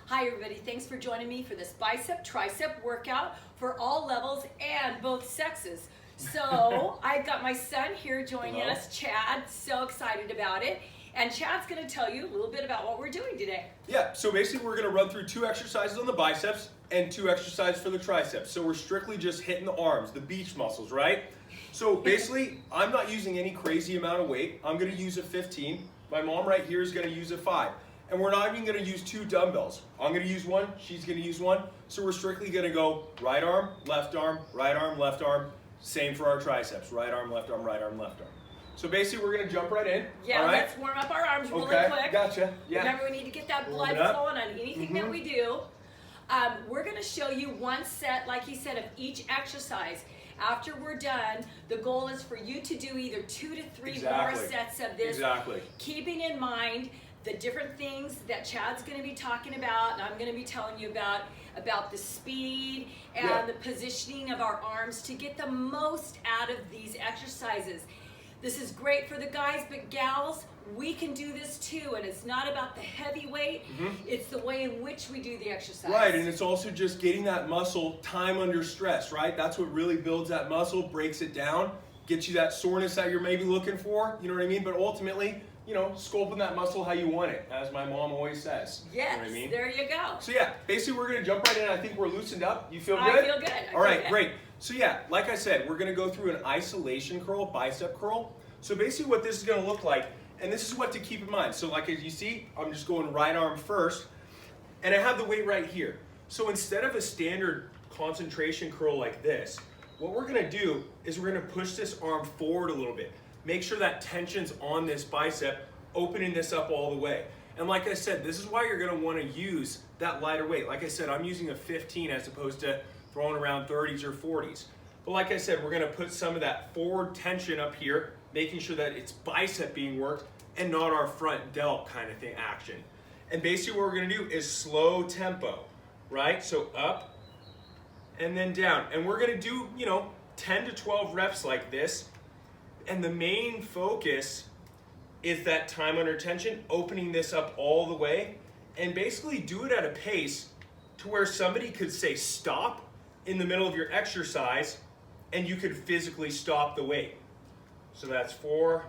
Hi everybody, thanks for joining me for this bicep tricep workout for all levels and both sexes. So I've got my son here joining us, Chad, so excited about it. And Chad's going to tell you a little bit about what we're doing today. Yeah, so basically we're going to run through 2 exercises on the biceps and 2 exercises for the triceps. So we're strictly just hitting the arms, the beach muscles, right? So basically, I'm not using any crazy amount of weight. I'm going to use a 15. My mom right here is going to use a 5. And we're not even going to use 2 dumbbells. I'm going to use 1, she's going to use 1. So we're strictly going to go right arm, left arm, right arm, left arm. Same for our triceps, right arm, left arm, right arm, left arm. So basically we're going to jump right in. Yeah, all right? Let's warm up our arms really okay, quick. Gotcha. Yeah. Remember, we need to get that blood flowing on anything that we do. We're going to show you 1 set, like he said, of each exercise. After we're done, the goal is for you to do either 2 to 3 more sets of this. Exactly. Keeping in mind the different things that Chad's going to be talking about, and I'm going to be telling you about the speed and the positioning of our arms to get the most out of these exercises. This is great for the guys, but gals, we can do this too, and it's not about the heavy weight, it's the way in which we do the exercise. Right, and it's also just getting that muscle time under stress, right? That's what really builds that muscle, breaks it down, gets you that soreness that you're maybe looking for, you know what I mean? But ultimately, you know, sculpting that muscle how you want it, as my mom always says. Yes, you know what I mean? There you go. So yeah, basically we're gonna jump right in. I think we're loosened up. You feel good? I feel good. All right, great. So yeah, like I said, we're gonna go through an isolation curl, bicep curl. So basically what this is gonna look like, and this is what to keep in mind. So like as you see, I'm just going right arm first, and I have the weight right here. So instead of a standard concentration curl like this, what we're gonna do is we're gonna push this arm forward a little bit. Make sure that tension's on this bicep, opening this up all the way. And like I said, this is why you're gonna wanna use that lighter weight. Like I said, I'm using a 15 as opposed to throwing around 30s or 40s. But like I said, we're gonna put some of that forward tension up here, making sure that it's bicep being worked and not our front delt kind of thing action. And basically what we're gonna do is slow tempo, right? So up and then down. And we're gonna do, 10 to 12 reps like this. And the main focus is that time under tension, opening this up all the way, and basically do it at a pace to where somebody could say stop in the middle of your exercise and you could physically stop the weight. So that's 4,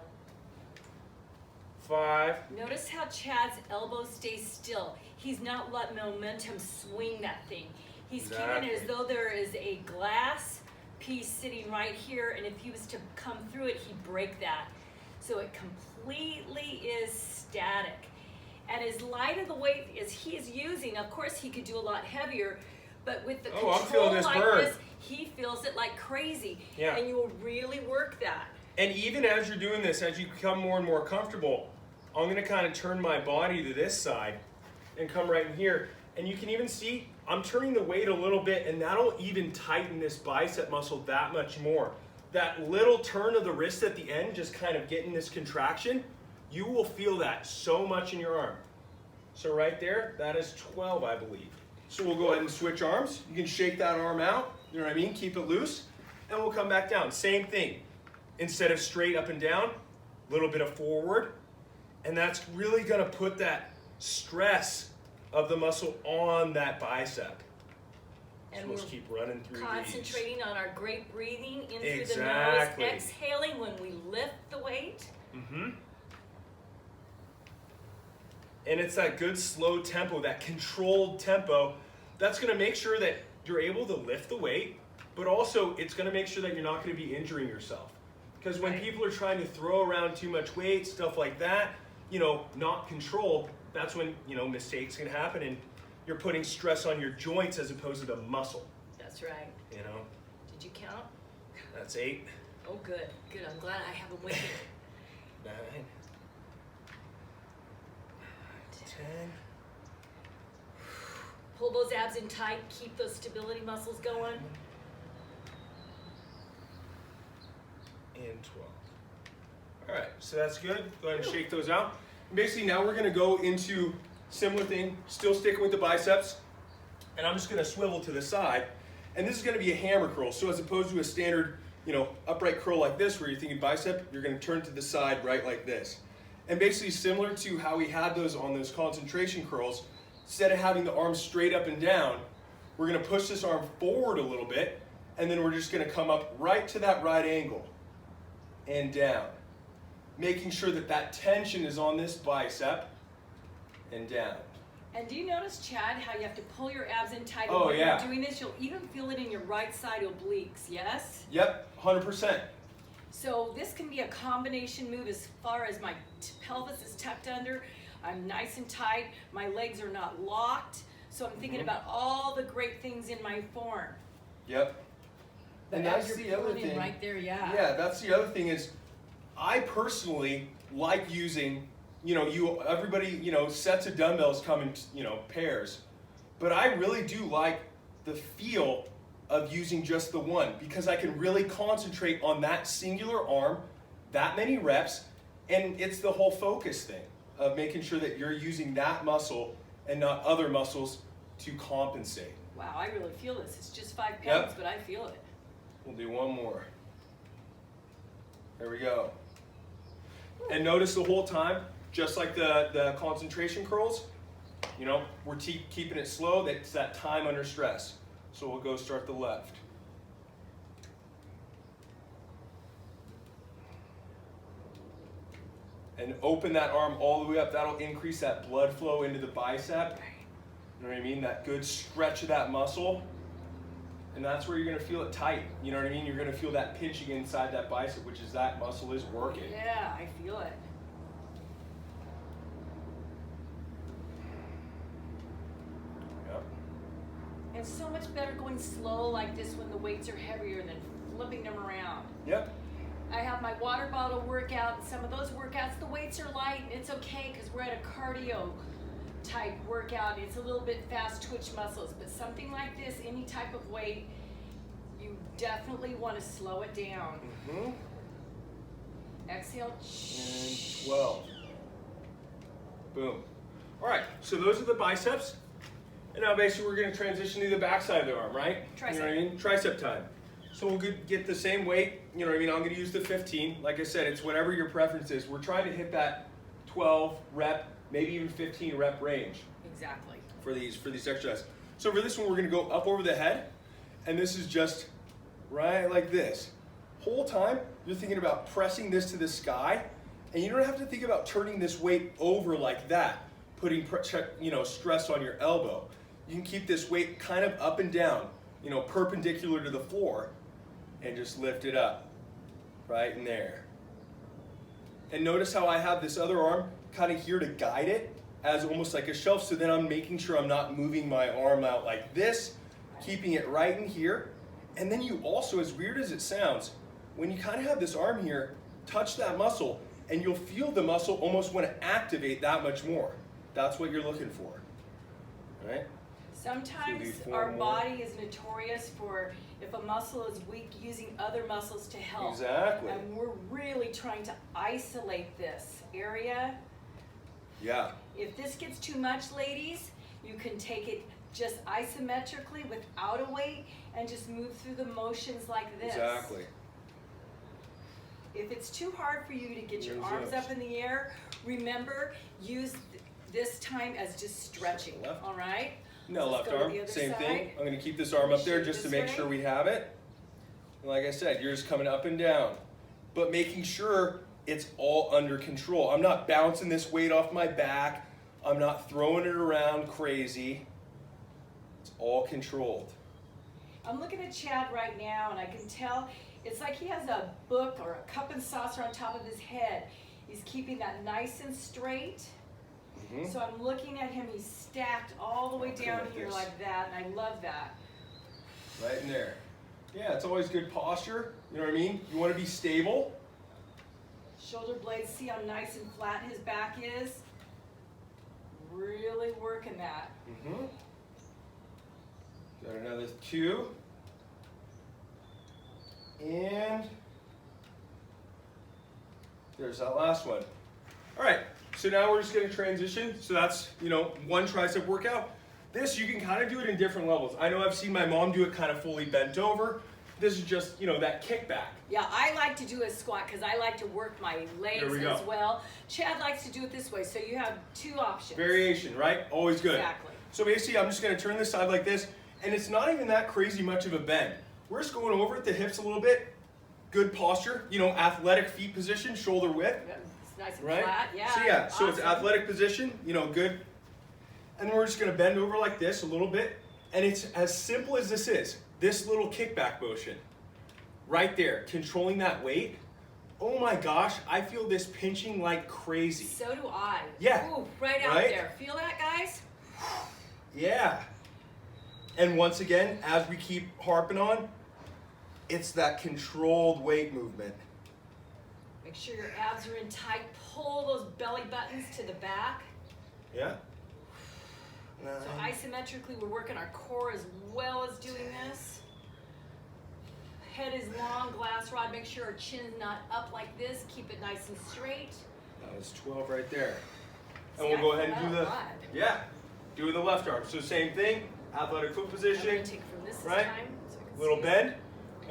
5. Notice how Chad's elbow stays still. He's not letting momentum swing that thing. He's keeping it as though there is a glass piece sitting right here, and if he was to come through it, he'd break that. So it completely is static. And as light of the weight as he is using, of course he could do a lot heavier, but with the control like this, he feels it like crazy. Yeah. And you will really work that. And even as you're doing this, as you become more and more comfortable, I'm gonna kind of turn my body to this side and come right in here. And you can even see, I'm turning the weight a little bit, and that'll even tighten this bicep muscle that much more. That little turn of the wrist at the end, just kind of getting this contraction, you will feel that so much in your arm. So right there, that is 12, I believe. So we'll go ahead and switch arms. You can shake that arm out, you know what I mean? Keep it loose, and we'll come back down. Same thing. Instead of straight up and down, a little bit of forward, and that's really gonna put that stress of the muscle on that bicep. And so let's keep running through concentrating these. on our great breathing in through the nose, exhaling when we lift the weight. And it's that good slow tempo, that controlled tempo, that's gonna make sure that you're able to lift the weight, but also it's gonna make sure that you're not gonna be injuring yourself. Because when people are trying to throw around too much weight, stuff like that, not controlled, that's when, mistakes can happen and you're putting stress on your joints as opposed to the muscle. That's right. Did you count? That's 8. Oh, good. Good. I'm glad I have them with me. 9. 10. Pull those abs in tight. Keep those stability muscles going. And 12. All right, so that's good. Go ahead and shake those out. Basically, now we're gonna go into similar thing, still sticking with the biceps, and I'm just gonna swivel to the side, and this is gonna be a hammer curl. So as opposed to a standard, upright curl like this, where you're thinking bicep, you're gonna turn to the side right like this. And basically similar to how we had those on those concentration curls, instead of having the arm straight up and down, we're gonna push this arm forward a little bit, and then we're just gonna come up right to that right angle and down. Making sure that that tension is on this bicep and down. And do you notice, Chad, how you have to pull your abs in tight? Oh, when yeah. you're doing this, you'll even feel it in your right side obliques, yes? Yep, 100%. So this can be a combination move as far as my pelvis is tucked under, I'm nice and tight, my legs are not locked, so I'm thinking about all the great things in my form. Yep. And But that's as the you're other pulling in thing. right there, yeah. Yeah, that's the other thing is, I personally like using, everybody, sets of dumbbells come in, pairs. But I really do like the feel of using just the one because I can really concentrate on that singular arm, that many reps, and it's the whole focus thing of making sure that you're using that muscle and not other muscles to compensate. Wow, I really feel this. It's just 5 pounds, Yep. but I feel it. We'll do one more. There we go. And notice the whole time, just like the concentration curls, we're keeping it slow. That's that time under stress. So we'll go start the left. And open that arm all the way up. That'll increase that blood flow into the bicep. You know what I mean? That good stretch of that muscle. And that's where you're going to feel it tight. You know what I mean? You're going to feel that pinching inside that bicep, which is that muscle is working. Yeah, I feel it. Yep. And so much better going slow like this when the weights are heavier than flipping them around. Yep. I have my water bottle workout, and some of those workouts, the weights are light, and it's okay because we're at a cardio type workout. It's a little bit fast twitch muscles, but something like this, any type of weight, you definitely want to slow it down. Mm-hmm. Exhale. And 12. Boom. All right, so those are the biceps. And now basically we're going to transition to the backside of the arm, right? Tricep. You know what I mean? Tricep time. So we'll get the same weight, you know what I mean? I'm going to use the 15. Like I said, it's whatever your preference is. We're trying to hit that 12 rep, maybe even 15 rep range. Exactly. For these exercises. So for this one, we're going to go up over the head, and this is just right like this. Whole time, you're thinking about pressing this to the sky, and you don't have to think about turning this weight over like that, putting stress on your elbow. You can keep this weight kind of up and down, perpendicular to the floor, and just lift it up, right in there. And notice how I have this other arm kind of here to guide it as almost like a shelf, so then I'm making sure I'm not moving my arm out like this, keeping it right in here. And then you also, as weird as it sounds, when you kind of have this arm here, touch that muscle, and you'll feel the muscle almost want to activate that much more. That's what you're looking for, right? Sometimes our body is notorious for, if a muscle is weak, using other muscles to help. Exactly. And we're really trying to isolate this area. Yeah. If this gets too much, ladies, you can take it just isometrically without a weight and just move through the motions like this. Exactly. If it's too hard for you to get your Use arms those. up in the air, remember, use this time as just stretching, Left. all right? No, Let's left go to arm, the other same side. thing. I'm going to keep this arm up there Shift just to this make way. sure we have it. And like I said, you're just coming up and down, but making sure it's all under control. I'm not bouncing this weight off my back. I'm not throwing it around crazy. It's all controlled. I'm looking at Chad right now, and I can tell it's like he has a book or a cup and saucer on top of his head. He's keeping that nice and straight. Mm-hmm. So I'm looking at him, he's stacked all the way Okay, down like here this. like that, and I love that. Right in there. Yeah, it's always good posture. You know what I mean? You want to be stable. Shoulder blades, see how nice and flat his back is? Really working that. Mm-hmm. Got another 2. And there's that last one. All right, so now we're just gonna transition. So that's, one tricep workout. This, you can kind of do it in different levels. I know I've seen my mom do it kind of fully bent over. This is just, that kickback. Yeah, I like to do a squat because I like to work my legs There we as go. well. Chad likes to do it this way, so you have 2 options. Variation, right? Always good. Exactly. So basically, I'm just gonna turn this side like this, and it's not even that crazy much of a bend. We're just going over at the hips a little bit. Good posture, you know, athletic feet position, shoulder width. It's nice and Right? flat. Yeah. So yeah, so it's awesome. athletic position, you know, good. And then we're just gonna bend over like this a little bit. And it's as simple as this is. This little kickback motion. Right there, controlling that weight. Oh my gosh, I feel this pinching like crazy. So do I. Yeah. Ooh, right out Right? there. Feel that, guys? Yeah. And once again, as we keep harping on, it's that controlled weight movement. Make sure your abs are in tight. Pull those belly buttons to the back. Yeah. So isometrically, we're working our core as well as doing this. Head is long, glass rod. Make sure our chin's not up like this. Keep it nice and straight. That was 12 right there. And See, we'll go I ahead and do feel the, that yeah, do with the left arm. So same thing, athletic foot I'm position, gonna take from this right? time. So I can little see bend,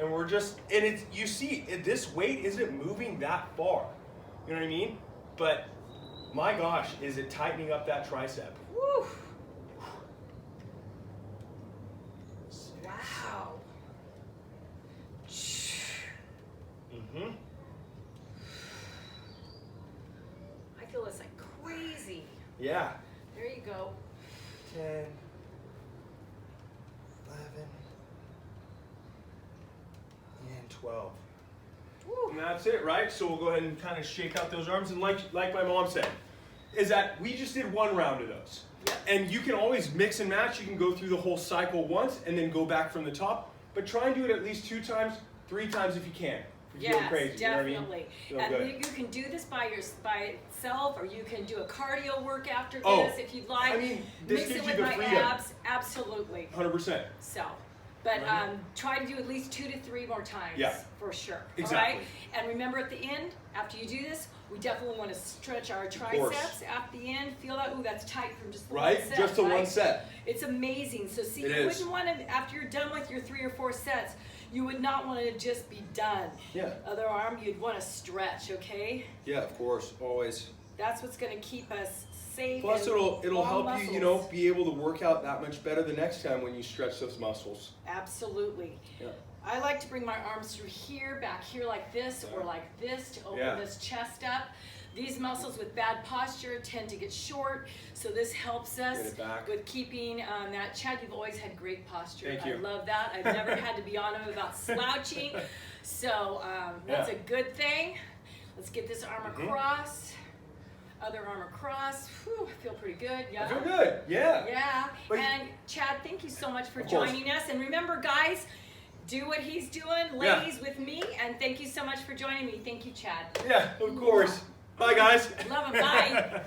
and we're just, and it's, you see, this weight isn't moving that far. You know what I mean? But my gosh, is it tightening up that tricep? Woo! Wow. Mm-hmm. I feel this like crazy. Yeah. There you go. 10, 11, and 12. Woo. And that's it, right? So we'll go ahead and kind of shake out those arms. And like my mom said, is that we just did one round of those. Yep. And you can always mix and match. You can go through the whole cycle once and then go back from the top. But try and do it at least 2 times, 3 times if you can. If you're feeling crazy, definitely. You know what I mean? Feel And good. you can do this by itself, or you can do a cardio work after this Oh, if you'd like. I mean, this Mix gives it you with the my freedom. abs, absolutely. 100%. So, but Right. try to do at least 2 to 3 more times. Yeah. For sure. Exactly. All right. And remember, at the end, after you do this, we definitely want to stretch our triceps at the end. Feel that? Ooh, that's tight from just the Right? one set. Just the right? one set. It's amazing. So see, It you is. wouldn't want to, after you're done with your 3 or 4 sets, you would not want to just be done. Yeah. Other arm, you'd want to stretch, okay? Yeah, of course, always. That's what's going to keep us safe. Plus, and it'll long help you, muscles. be able to work out that much better the next time when you stretch those muscles. Absolutely. Yeah. I like to bring my arms through here, back here like this, or like this to open this chest up. These muscles with bad posture tend to get short, so this helps us Get it back. with keeping that. Chad, you've always had great posture. Thank you. I love that. I've never had to be on him about slouching, so that's Yeah. a good thing. Let's get this arm Mhm. across, other arm across. Whew, I feel pretty good. Yeah. I feel good, yeah. Yeah, But- and Chad, thank you so much for Of course. joining us. And remember, guys, do what he's doing, ladies, with me. And thank you so much for joining me. Thank you, Chad. Yeah, of course. Bye, guys. Love him. Bye.